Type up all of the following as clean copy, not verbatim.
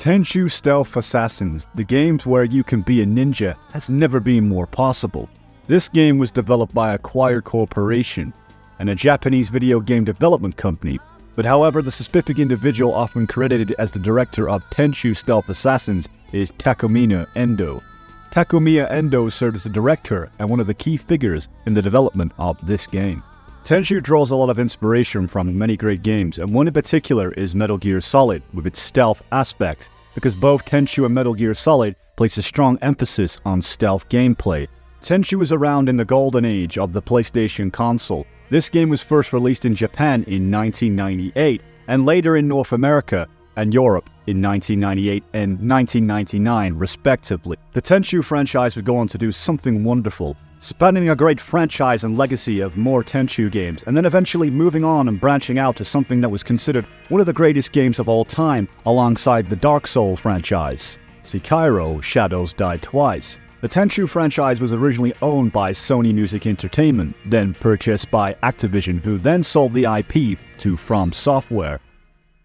Tenchu Stealth Assassins, the games where you can be a ninja, has never been more possible. This game was developed by Acquire Corporation, and a Japanese video game development company, but however the specific individual often credited as the director of Tenchu Stealth Assassins is Takumiya Endo. Takumiya Endo served as the director and one of the key figures in the development of this game. Tenchu draws a lot of inspiration from many great games, and one in particular is Metal Gear Solid, with its stealth aspects, because both Tenchu and Metal Gear Solid place a strong emphasis on stealth gameplay. Tenchu was around in the golden age of the PlayStation console. This game was first released in Japan in 1998, and later in North America and Europe in 1998 and 1999 respectively. The Tenchu franchise would go on to do something wonderful, spanning a great franchise and legacy of more Tenchu games, and then eventually moving on and branching out to something that was considered one of the greatest games of all time alongside the Dark Souls franchise, Sekiro: Shadows Die Twice. The Tenchu franchise was originally owned by Sony Music Entertainment, then purchased by Activision, who then sold the IP to From Software.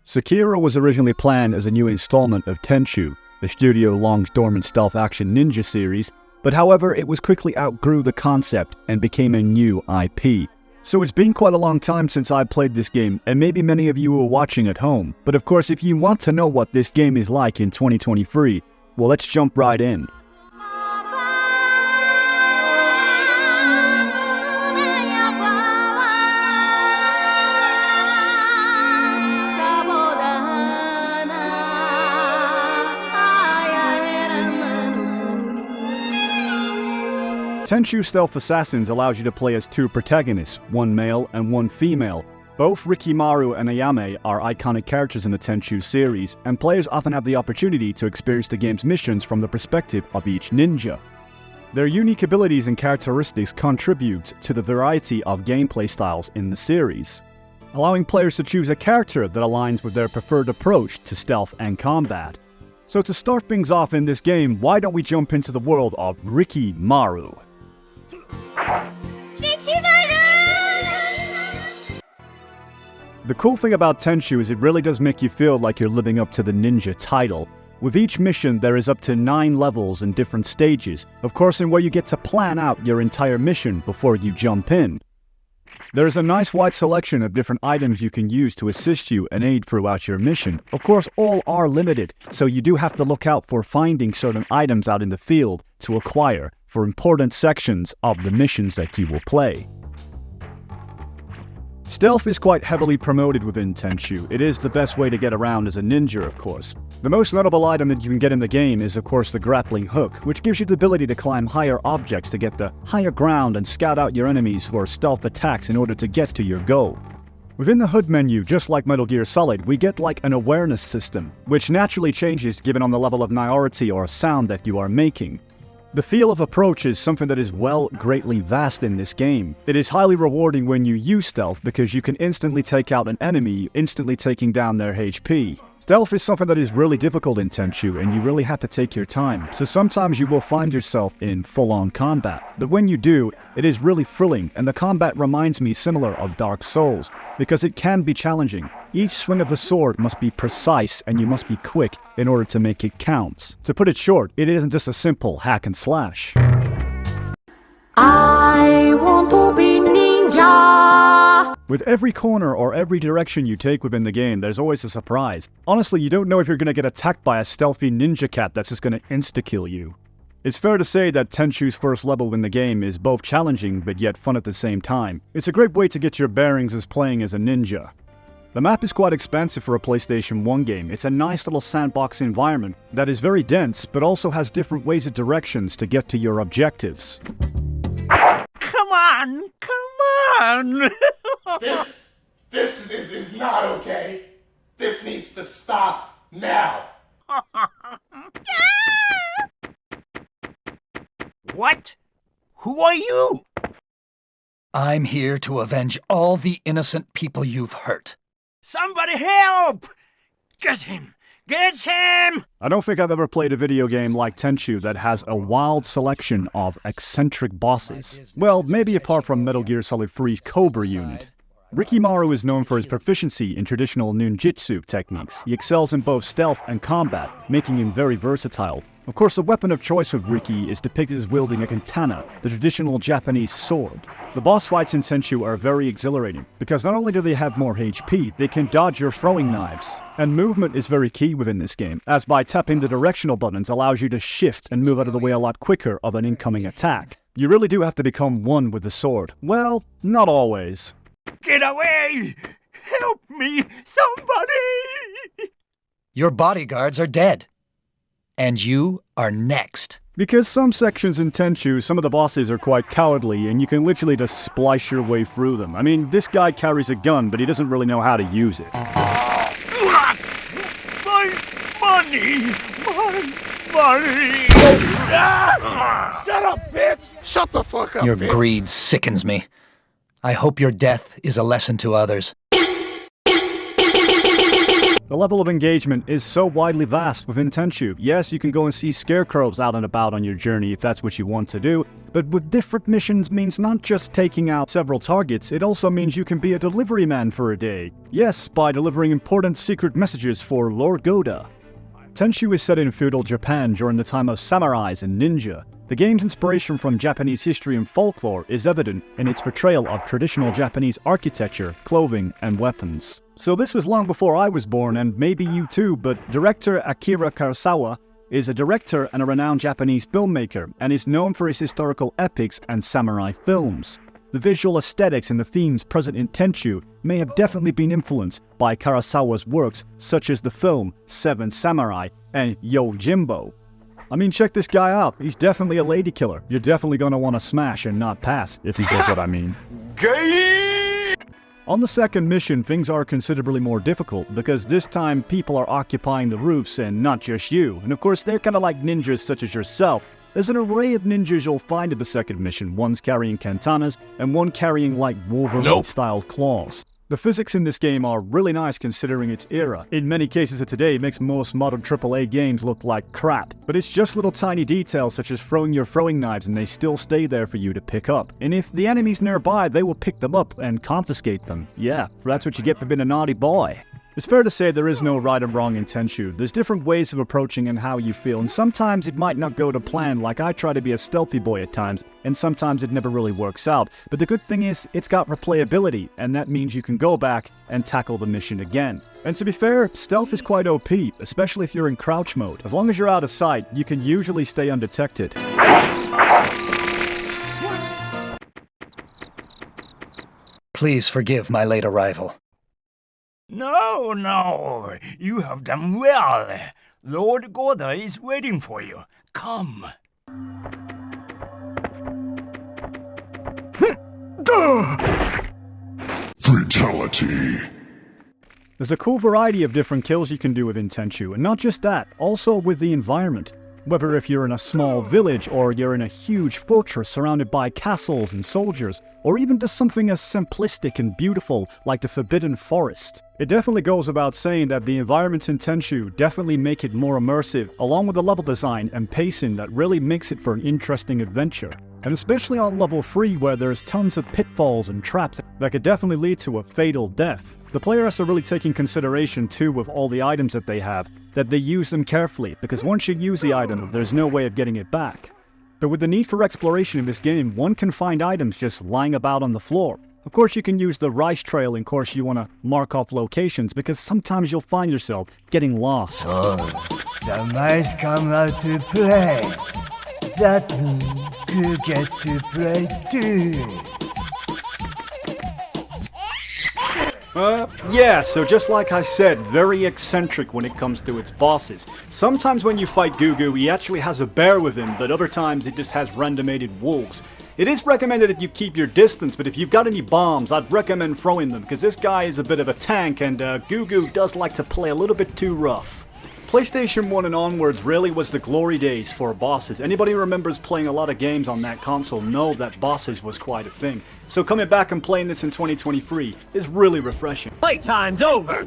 Sekiro was originally planned as a new installment of Tenchu, the studio long-dormant stealth action ninja series, but however it was quickly outgrew the concept and became a new IP. So it's been quite a long time since I played this game, and maybe many of you are watching at home, but of course if you want to know what this game is like in 2023, well, let's jump right in. Tenchu Stealth Assassins allows you to play as two protagonists, one male and one female. Both Rikimaru and Ayame are iconic characters in the Tenchu series, and players often have the opportunity to experience the game's missions from the perspective of each ninja. Their unique abilities and characteristics contribute to the variety of gameplay styles in the series, allowing players to choose a character that aligns with their preferred approach to stealth and combat. So to start things off in this game, why don't we jump into the world of Rikimaru? The cool thing about Tenchu is it really does make you feel like you're living up to the ninja title. With each mission there is up to 9 levels and different stages, of course, in where you get to plan out your entire mission before you jump in. There is a nice wide selection of different items you can use to assist you and aid throughout your mission. Of course, all are limited, so you do have to look out for finding certain items out in the field to acquire for important sections of the missions that you will play. Stealth is quite heavily promoted within Tenchu. It is the best way to get around as a ninja, of course. The most notable item that you can get in the game is of course the grappling hook, which gives you the ability to climb higher objects to get the higher ground and scout out your enemies for stealth attacks in order to get to your goal. Within the HUD menu, just like Metal Gear Solid, we get like an awareness system, which naturally changes given on the level of priority or sound that you are making. The feel of approach is something that is greatly vast in this game. It is highly rewarding when you use stealth because you can instantly take out an enemy, instantly taking down their HP. Stealth is something that is really difficult in Tenchu, and you really have to take your time, so sometimes you will find yourself in full-on combat. But when you do, it is really thrilling, and the combat reminds me similar of Dark Souls, because it can be challenging. Each swing of the sword must be precise, and you must be quick in order to make it count. To put it short, it isn't just a simple hack and slash. I want to be ninja! With every corner or every direction you take within the game, there's always a surprise. Honestly, you don't know if you're going to get attacked by a stealthy ninja cat that's just going to insta-kill you. It's fair to say that Tenchu's first level in the game is both challenging but yet fun at the same time. It's a great way to get your bearings as playing as a ninja. The map is quite expansive for a PlayStation 1 game. It's a nice little sandbox environment that is very dense but also has different ways and directions to get to your objectives. Come on! This is not okay. This needs to stop now. What? Who are you? I'm here to avenge all the innocent people you've hurt. Somebody help! Get him! Get him! I don't think I've ever played a video game like Tenchu that has a wild selection of eccentric bosses. Well, maybe apart from Metal Gear Solid 3's Cobra unit. Rikimaru is known for his proficiency in traditional ninjutsu techniques. He excels in both stealth and combat, making him very versatile. Of course, the weapon of choice with Riki is depicted as wielding a katana, the traditional Japanese sword. The boss fights in Tenchu are very exhilarating, because not only do they have more HP, they can dodge your throwing knives. And movement is very key within this game, as by tapping the directional buttons allows you to shift and move out of the way a lot quicker of an incoming attack. You really do have to become one with the sword. Well, not always. Get away! Help me, somebody! Your bodyguards are dead. And you are next. Because some sections in Tenchu, some of the bosses are quite cowardly, and you can literally just splice your way through them. I mean, this guy carries a gun, but he doesn't really know how to use it. My money! My money! Shut up, bitch! Shut the fuck up, Your bitch! greed sickens me. I hope your death is a lesson to others. The level of engagement is so widely vast within Tenchu. Yes, you can go and see scarecrows out and about on your journey if that's what you want to do, but with different missions means not just taking out several targets, it also means you can be a delivery man for a day. Yes, by delivering important secret messages for Lord Goda. Tenchu is set in feudal Japan during the time of samurais and ninja. The game's inspiration from Japanese history and folklore is evident in its portrayal of traditional Japanese architecture, clothing, and weapons. So this was long before I was born, and maybe you too, but director Akira Kurosawa is a director and a renowned Japanese filmmaker, and is known for his historical epics and samurai films. The visual aesthetics and the themes present in Tenchu may have definitely been influenced by Kurosawa's works such as the film Seven Samurai and Yojimbo. I mean, check this guy out. He's definitely a lady killer. You're definitely going to want to smash and not pass, if you get what I mean. Gay! On the second mission, things are considerably more difficult, because this time people are occupying the roofs and not just you. And of course, they're kind of like ninjas such as yourself. There's an array of ninjas you'll find in the second mission, one's carrying katanas, and one carrying like Wolverine-style claws. The physics in this game are really nice considering its era. In many cases of today, it makes most modern AAA games look like crap. But it's just little tiny details such as throwing your throwing knives and they still stay there for you to pick up. And if the enemy's nearby, they will pick them up and confiscate them. Yeah, that's what you get for being a naughty boy. It's fair to say there is no right or wrong in Tenchu. There's different ways of approaching and how you feel, and sometimes it might not go to plan, like I try to be a stealthy boy at times, and sometimes it never really works out. But the good thing is, it's got replayability, and that means you can go back and tackle the mission again. And to be fair, stealth is quite OP, especially if you're in crouch mode. As long as you're out of sight, you can usually stay undetected. Please forgive my late arrival. No, no, you have done well. Lord Goda is waiting for you. Come. Fatality. There's a cool variety of different kills you can do within Tenchu, and not just that, also with the environment. Whether if you're in a small village, or you're in a huge fortress surrounded by castles and soldiers, or even just something as simplistic and beautiful like the Forbidden Forest. It definitely goes without saying that the environments in Tenchu definitely make it more immersive, along with the level design and pacing that really makes it for an interesting adventure. And especially on level 3 where there's tons of pitfalls and traps that could definitely lead to a fatal death. The player has to really take in consideration too with all the items that they have, that they use them carefully, because once you use the item, there's no way of getting it back. But with the need for exploration in this game, one can find items just lying about on the floor. Of course you can use the rice trail in case you want to mark off locations, because sometimes you'll find yourself getting lost. The mice come out to play. That means you get to play too. Yeah, so just like I said, very eccentric when it comes to its bosses. Sometimes when you fight Gugu, he actually has a bear with him, but other times it just has randomated wolves. It is recommended that you keep your distance, but if you've got any bombs, I'd recommend throwing them, because this guy is a bit of a tank, and Gugu does like to play a little bit too rough. PlayStation 1 and onwards really was the glory days for bosses. Anybody who remembers playing a lot of games on that console know that bosses was quite a thing. So coming back and playing this in 2023 is really refreshing. Playtime's over.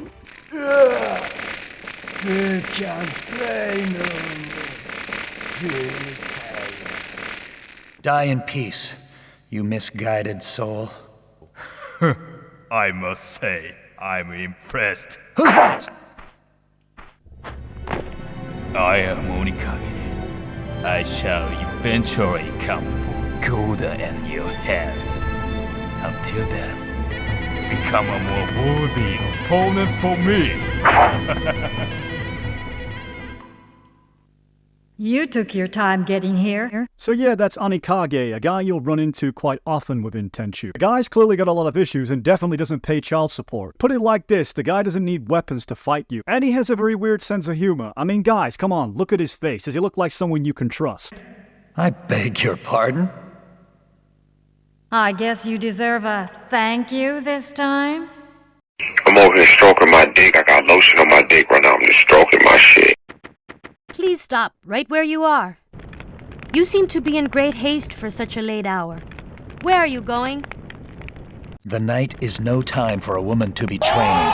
You can't play no more. Die in peace, you misguided soul. I must say, I'm impressed. Who's that? I am Onikage. I shall eventually come for Goda and your heads. Until then, become a more worthy opponent for me. You took your time getting here. So yeah, that's Onikage, a guy you'll run into quite often within Tenchu. The guy's clearly got a lot of issues and definitely doesn't pay child support. Put it like this, the guy doesn't need weapons to fight you. And he has a very weird sense of humor. I mean, guys, come on, look at his face. Does he look like someone you can trust? I beg your pardon? I guess you deserve a thank you this time? I'm over here stroking my dick. I got lotion on my dick right now. I'm just stroking my shit. Please stop right where you are. You seem to be in great haste for such a late hour. Where are you going? The night is no time for a woman to be training.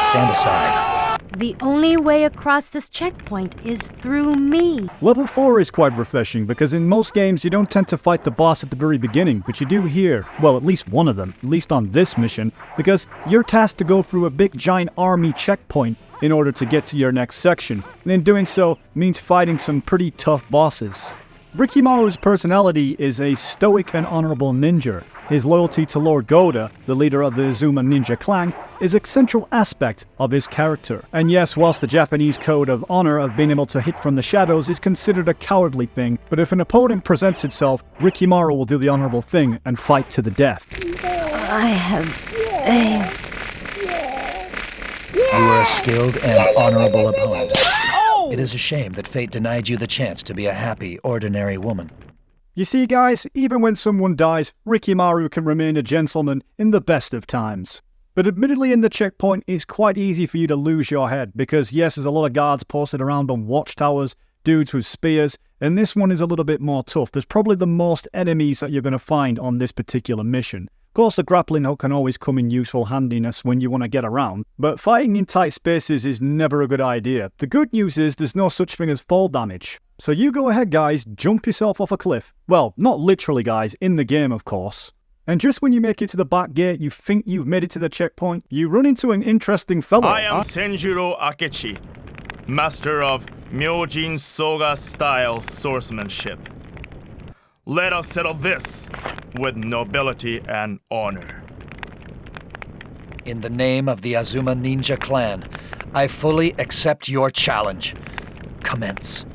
Stand aside. The only way across this checkpoint is through me. Level 4 is quite refreshing because in most games you don't tend to fight the boss at the very beginning, but you do here. Well, at least one of them, at least on this mission, because you're tasked to go through a big giant army checkpoint in order to get to your next section, and in doing so means fighting some pretty tough bosses. Rikimaru's personality is a stoic and honorable ninja. His loyalty to Lord Goda, the leader of the Azuma ninja clan, is a central aspect of his character. And yes, whilst the Japanese code of honor of being able to hit from the shadows is considered a cowardly thing, but if an opponent presents itself, Rikimaru will do the honorable thing and fight to the death. I have failed. You are a skilled and honorable opponent. It is a shame that fate denied you the chance to be a happy, ordinary woman. You see, guys, even when someone dies, Rikimaru can remain a gentleman in the best of times. But admittedly in the checkpoint, it's quite easy for you to lose your head, because yes, there's a lot of guards posted around on watchtowers, dudes with spears, and this one is a little bit more tough. There's probably the most enemies that you're going to find on this particular mission. Of course, the grappling hook can always come in useful handiness when you want to get around, but fighting in tight spaces is never a good idea. The good news is there's no such thing as fall damage. So you go ahead, guys, jump yourself off a cliff. Well, not literally, guys, in the game, of course. And just when you make it to the back gate, you think you've made it to the checkpoint, you run into an interesting fellow. I am Senjuro Akechi, master of Myojin Soga style swordsmanship. Let us settle this with nobility and honor. In the name of the Azuma Ninja clan, I fully accept your challenge. Commence.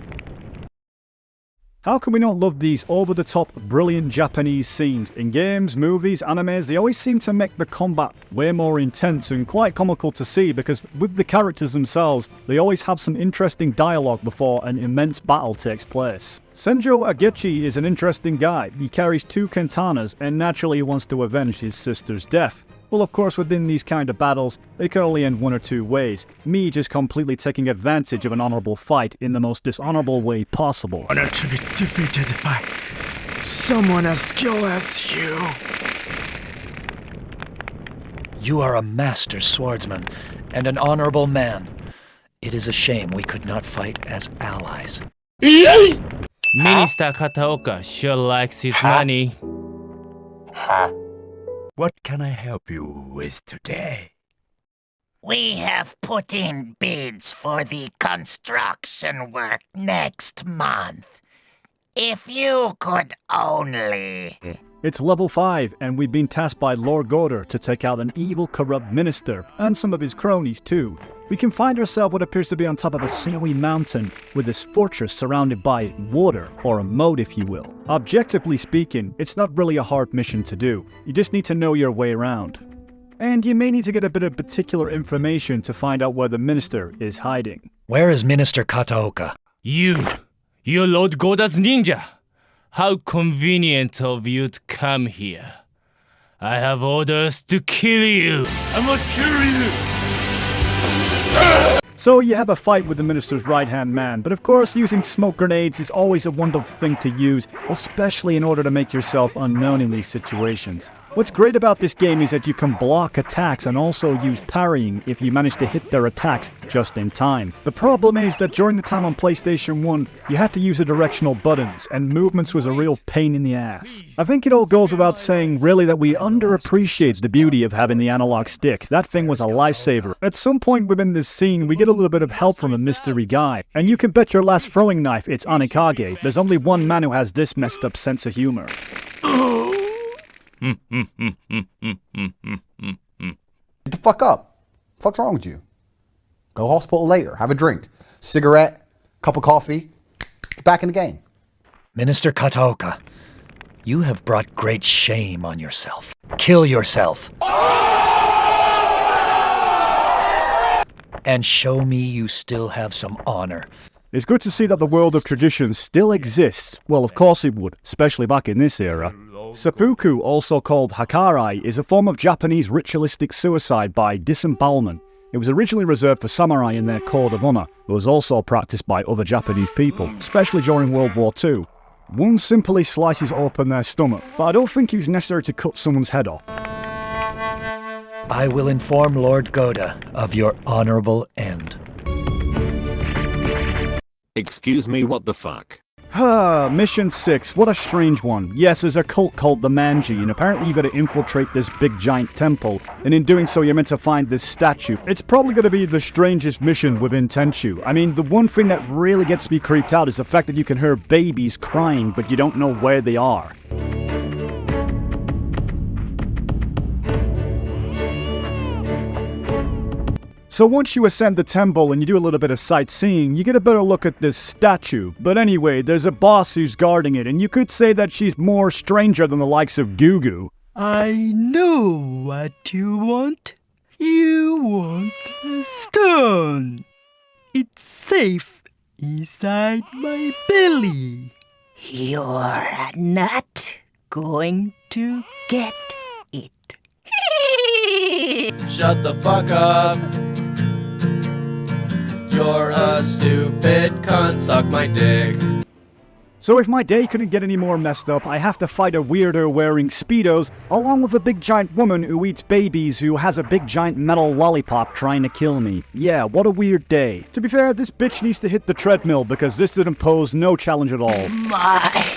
How can we not love these over-the-top, brilliant Japanese scenes? In games, movies, animes, they always seem to make the combat way more intense and quite comical to see because with the characters themselves, they always have some interesting dialogue before an immense battle takes place. Senjo Agechi is an interesting guy. He carries 2 katanas and naturally wants to avenge his sister's death. Well, of course, within these kind of battles, they can only end one or two ways. Me just completely taking advantage of an honorable fight in the most dishonorable way possible. Honor to be defeated by someone as skilled as you. You are a master swordsman and an honorable man. It is a shame we could not fight as allies. Minister Kataoka sure likes his money. What can I help you with today? We have put in bids for the construction work next month. If you could only... It's level 5, and we've been tasked by Lord Goder to take out an evil, corrupt minister, and some of his cronies too. We can find ourselves what appears to be on top of a snowy mountain, with this fortress surrounded by water, or a moat if you will. Objectively speaking, it's not really a hard mission to do. You just need to know your way around. And you may need to get a bit of particular information to find out where the minister is hiding. Where is Minister Kataoka? You're Lord Goda's ninja. How convenient of you to come here. I have orders to kill you. I must kill you! So you have a fight with the minister's right-hand man, but of course using smoke grenades is always a wonderful thing to use, especially in order to make yourself unknown in these situations. What's great about this game is that you can block attacks and also use parrying if you manage to hit their attacks just in time. The problem is that during the time on PlayStation 1, you had to use the directional buttons, and movements was a real pain in the ass. I think it all goes without saying, really, that we underappreciate the beauty of having the analog stick. That thing was a lifesaver. At some point within this scene, we get a little bit of help from a mystery guy, and you can bet your last throwing knife it's Anikage. There's only one man who has this messed up sense of humor. Get the fuck up. Fuck's wrong with you? Go hospital later. Have a drink. Cigarette. Cup of coffee. Get back in the game. Minister Kataoka, you have brought great shame on yourself. Kill yourself. And show me you still have some honor. It's good to see that the world of traditions still exists. Well, of course it would, especially back in this era. Seppuku, also called hakarai, is a form of Japanese ritualistic suicide by disembowelment. It was originally reserved for samurai in their code of honor, but was also practiced by other Japanese people, especially during World War II. One simply slices open their stomach, but I don't think it was necessary to cut someone's head off. I will inform Lord Goda of your honorable end. Excuse me, what the fuck? Mission 6, what a strange one. Yes, there's a cult called the Manji, and apparently you've got to infiltrate this big giant temple, and in doing so you're meant to find this statue. It's probably going to be the strangest mission within Tenchu. I mean, the one thing that really gets me creeped out is the fact that you can hear babies crying, but you don't know where they are. So once you ascend the temple and you do a little bit of sightseeing, you get a better look at this statue. But anyway, there's a boss who's guarding it, and you could say that she's more stranger than the likes of Gugu. I know what you want. You want the stone. It's safe inside my belly. You're not going to get it. Shut the fuck up. You're a stupid cunt, suck my dick. So if my day couldn't get any more messed up, I have to fight a weirdo wearing Speedos, along with a big giant woman who eats babies who has a big giant metal lollipop trying to kill me. Yeah, what a weird day. To be fair, this bitch needs to hit the treadmill because this didn't pose no challenge at all. My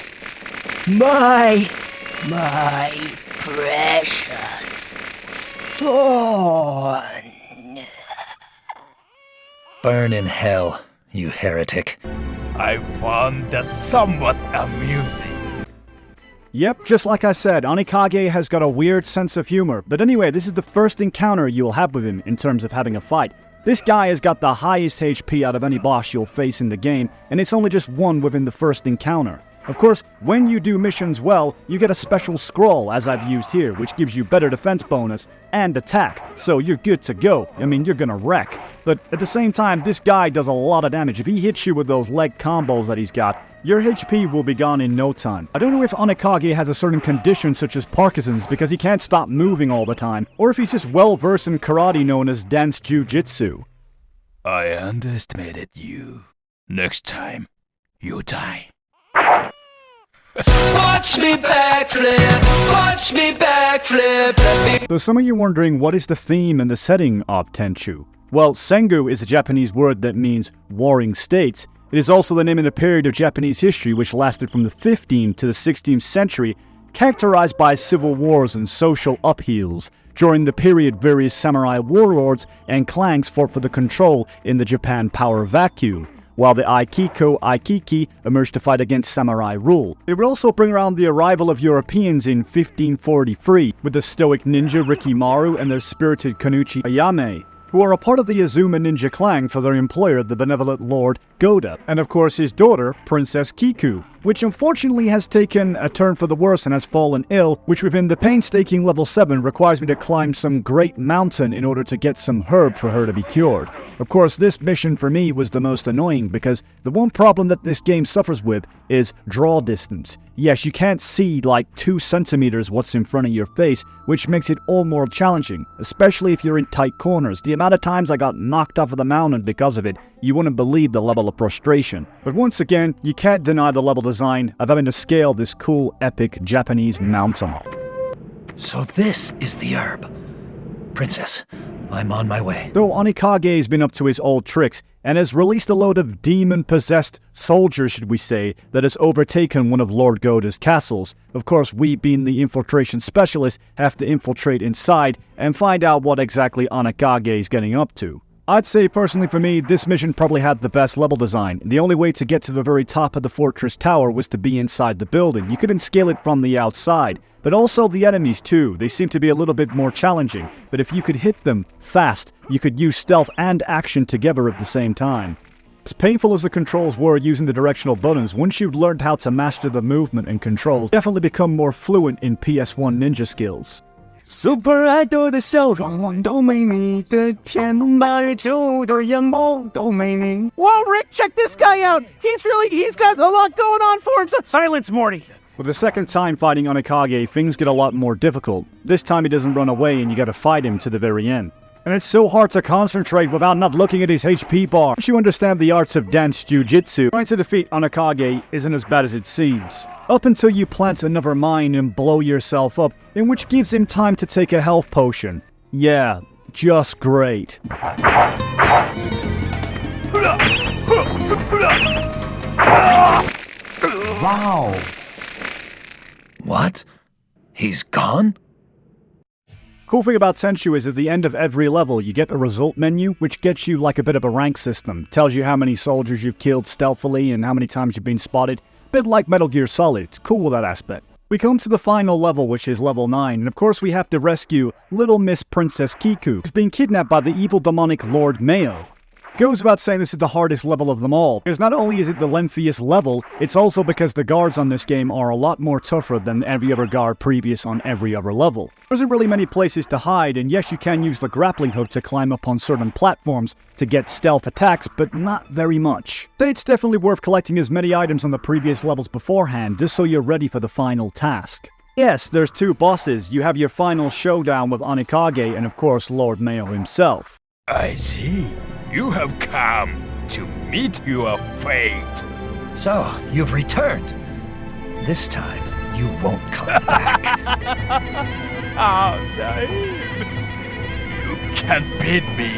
precious stone. Burn in hell, you heretic. I found that somewhat amusing. Yep, just like I said, Anikage has got a weird sense of humor. But anyway, this is the first encounter you'll have with him in terms of having a fight. This guy has got the highest HP out of any boss you'll face in the game, and it's only just one within the first encounter. Of course, when you do missions well, you get a special scroll, as I've used here, which gives you better defense bonus and attack, so you're good to go. I mean, you're gonna wreck. But at the same time, this guy does a lot of damage. If he hits you with those leg combos that he's got, your HP will be gone in no time. I don't know if Anikage has a certain condition such as Parkinson's because he can't stop moving all the time, or if he's just well versed in karate known as dance jujitsu. I underestimated you. Next time, you die. Watch me backflip, watch me backflip. So some of you wondering, what is the theme and the setting of Tenchu? Well, Sengu is a Japanese word that means warring states. It is also the name of a period of Japanese history which lasted from the 15th to the 16th century, characterized by civil wars and social upheavals. During the period, various samurai warlords and clans fought for the control in the Japan power vacuum, while the Aikiki emerged to fight against samurai rule. It would also bring around the arrival of Europeans in 1543, with the stoic ninja Rikimaru and their spirited Kunoichi Ayame, who are a part of the Azuma ninja clan for their employer, the benevolent Lord Goda, and of course his daughter, Princess Kiku, which unfortunately has taken a turn for the worse and has fallen ill, which within the painstaking level 7 requires me to climb some great mountain in order to get some herb for her to be cured. Of course, this mission for me was the most annoying because the one problem that this game suffers with is draw distance. Yes, you can't see like 2 centimeters what's in front of your face, which makes it all more challenging, especially if you're in tight corners. The amount of times I got knocked off of the mountain because of it, you wouldn't believe the level of frustration. But once again, you can't deny the level design of having to scale this cool, epic Japanese mountain. So this is the herb. Princess, I'm on my way. Though Onikage has been up to his old tricks and has released a load of demon-possessed soldiers, should we say, that has overtaken one of Lord Goda's castles. Of course, we, being the infiltration specialists, have to infiltrate inside and find out what exactly Onikage is getting up to. I'd say, personally for me, this mission probably had the best level design. The only way to get to the very top of the fortress tower was to be inside the building. You couldn't scale it from the outside. But also the enemies too. They seem to be a little bit more challenging. But if you could hit them fast, you could use stealth and action together at the same time. As painful as the controls were using the directional buttons, once you've learned how to master the movement and controls, definitely become more fluent in PS1 ninja skills. Super idol 的笑容都没你的甜，白昼的眼眸都没你。 Whoa, Rick, check this guy out. He's got a lot going on for him. Silence, Morty. With the second time fighting Onikage, things get a lot more difficult. This time he doesn't run away and you gotta fight him to the very end. And it's so hard to concentrate without not looking at his HP bar. Once you understand the arts of dance jujitsu, trying to defeat Onikage isn't as bad as it seems. Up until you plant another mine and blow yourself up, in which gives him time to take a health potion. Yeah, just great. Wow. What? He's gone? Cool thing about Tenchu is at the end of every level you get a result menu which gets you like a bit of a rank system. Tells you how many soldiers you've killed stealthily and how many times you've been spotted. Bit like Metal Gear Solid. It's cool with that aspect. We come to the final level, which is level 9, and of course we have to rescue Little Miss Princess Kiku, who's being kidnapped by the evil demonic Lord Mayo. Goes without saying this is the hardest level of them all, because not only is it the lengthiest level, it's also because the guards on this game are a lot more tougher than every other guard previous on every other level. There isn't really many places to hide, and yes, you can use the grappling hook to climb up on certain platforms to get stealth attacks, but not very much. So it's definitely worth collecting as many items on the previous levels beforehand, just so you're ready for the final task. Yes, there's 2 bosses. You have your final showdown with Onikage and of course Lord Mayo himself. I see. You have come to meet your fate. So, you've returned. This time, you won't come back. How naive. You can't beat me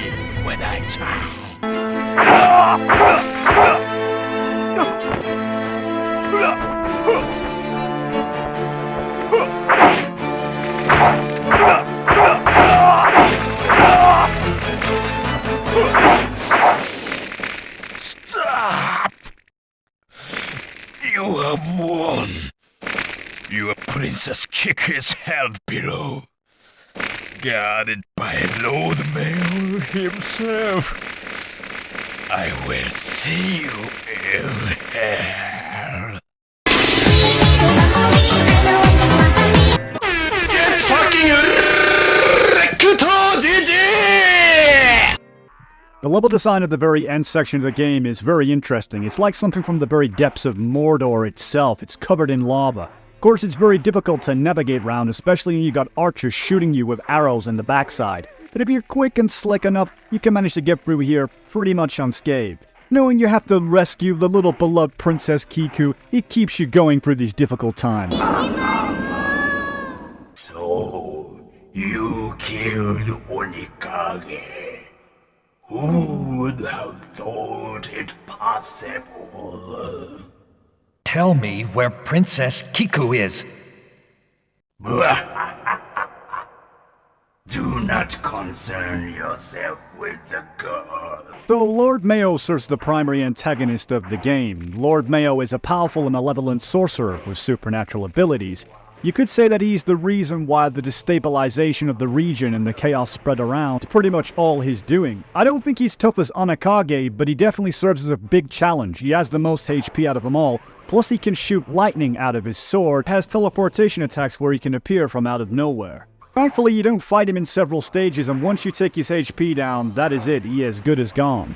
when I try. Stop! You have won. Your Princess Kiku is held below, guarded by Lord Mayo himself. I will see you in hell. Get fucking wrecked, GG! The level design of the very end section of the game is very interesting. It's like something from the very depths of Mordor itself. It's covered in lava. Of course, it's very difficult to navigate around, especially when you got archers shooting you with arrows in the backside. But if you're quick and slick enough, you can manage to get through here pretty much unscathed. Knowing you have to rescue the little beloved Princess Kiku, it keeps you going through these difficult times. So, you killed Onikage. Who would have thought it possible? Tell me where Princess Kiku is. Do not concern yourself with the girl. So Lord Mayo serves the primary antagonist of the game. Lord Mayo is a powerful and malevolent sorcerer with supernatural abilities. You could say that he's the reason why the destabilization of the region and the chaos spread around is pretty much all he's doing. I don't think he's tough as Onikage, but he definitely serves as a big challenge. He has the most HP out of them all, plus he can shoot lightning out of his sword, has teleportation attacks where he can appear from out of nowhere. Thankfully, you don't fight him in several stages, and once you take his HP down, that is it, he is good as gone.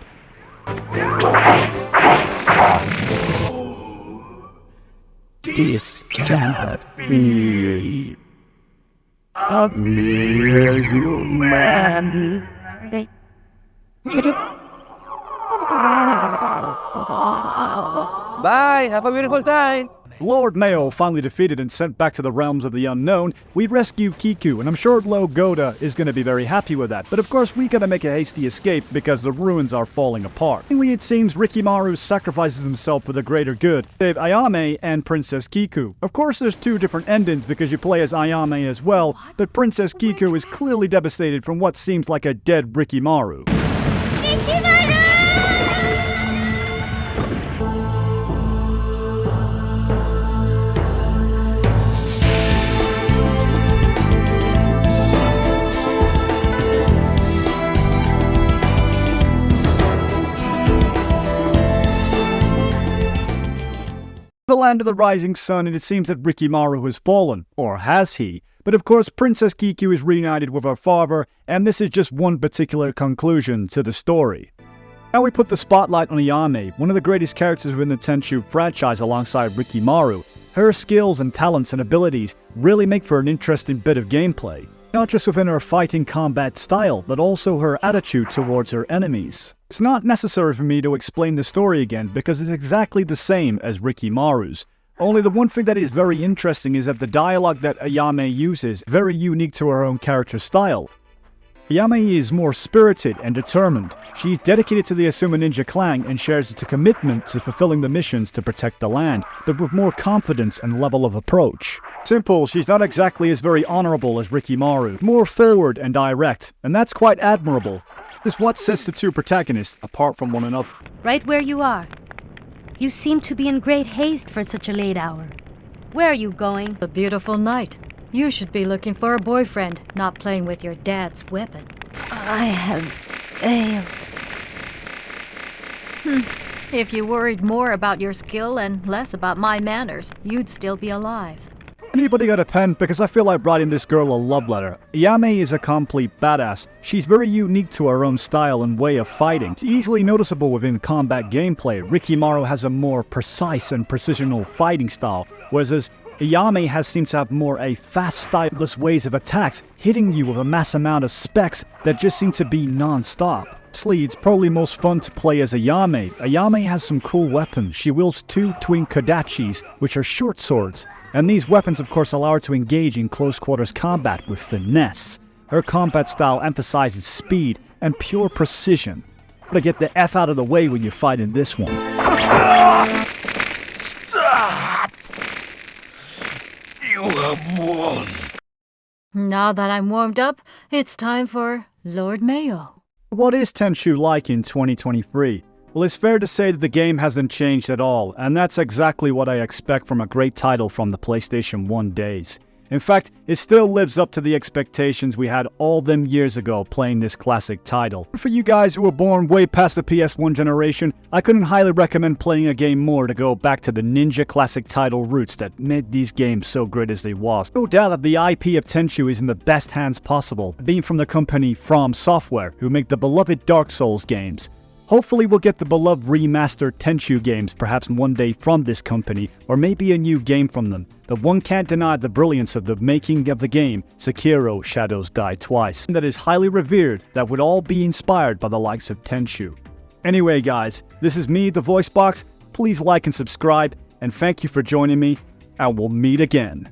This cannot be a mere human. Bye. Have a beautiful time. Lord Mao finally defeated and sent back to the realms of the unknown, we rescue Kiku, and I'm sure Lord Goda is going to be very happy with that. But of course, we gotta make a hasty escape because the ruins are falling apart. Finally, it seems Rikimaru sacrifices himself for the greater good, save Ayame and Princess Kiku. Of course, there's two different endings because you play as Ayame as well, but Princess Kiku is clearly devastated from what seems like a dead Rikimaru. The land of the rising sun, and it seems that Rikimaru has fallen. Or has he? But of course, Princess Kiku is reunited with her father, and this is just one particular conclusion to the story. Now we put the spotlight on Ayame, one of the greatest characters within the Tenchu franchise alongside Rikimaru. Her skills and talents and abilities really make for an interesting bit of gameplay. Not just within her fighting combat style, but also her attitude towards her enemies. It's not necessary for me to explain the story again because it's exactly the same as Rikimaru's. Only the one thing that is very interesting is that the dialogue that Ayame uses is very unique to her own character style. Ayame is more spirited and determined. She is dedicated to the Asuma Ninja clan and shares its commitment to fulfilling the missions to protect the land, but with more confidence and level of approach. Simple, she's not exactly as very honorable as Rikimaru, more forward and direct, and that's quite admirable. This is what sets the two protagonists apart from one another. Right where you are. You seem to be in great haste for such a late hour. Where are you going? A beautiful night. You should be looking for a boyfriend, not playing with your dad's weapon. I have failed. If you worried more about your skill and less about my manners, you'd still be alive. Anybody got a pen? Because I feel like writing this girl a love letter. Ayame is a complete badass. She's very unique to her own style and way of fighting. It's easily noticeable within combat gameplay. Rikimaru has a more precise and precisional fighting style, whereas Ayame seems to have more a fast, styleless ways of attacks, hitting you with a mass amount of specs that just seem to be non-stop. Honestly, it's probably most fun to play as Ayame. Ayame has some cool weapons. She wields two twin kodachis, which are short swords. And these weapons of course allow her to engage in close quarters combat with finesse. Her combat style emphasizes speed and pure precision. But get the F out of the way when you fight in this one. Stop! You have won. Now that I'm warmed up, it's time for Lord Mao. What is Tenchu like in 2023? Well, it's fair to say that the game hasn't changed at all, and that's exactly what I expect from a great title from the PlayStation 1 days. In fact, it still lives up to the expectations we had all them years ago playing this classic title. For you guys who were born way past the PS1 generation, I couldn't highly recommend playing a game more to go back to the Ninja classic title roots that made these games so great as they was. No doubt that the IP of Tenchu is in the best hands possible, being from the company From Software, who make the beloved Dark Souls games. Hopefully we'll get the beloved remastered Tenchu games perhaps one day from this company, or maybe a new game from them. But one can't deny the brilliance of the making of the game, Sekiro Shadows Die Twice, that is highly revered that would all be inspired by the likes of Tenchu. Anyway guys, this is me, the Voice Box. Please like and subscribe, and thank you for joining me, and we'll meet again.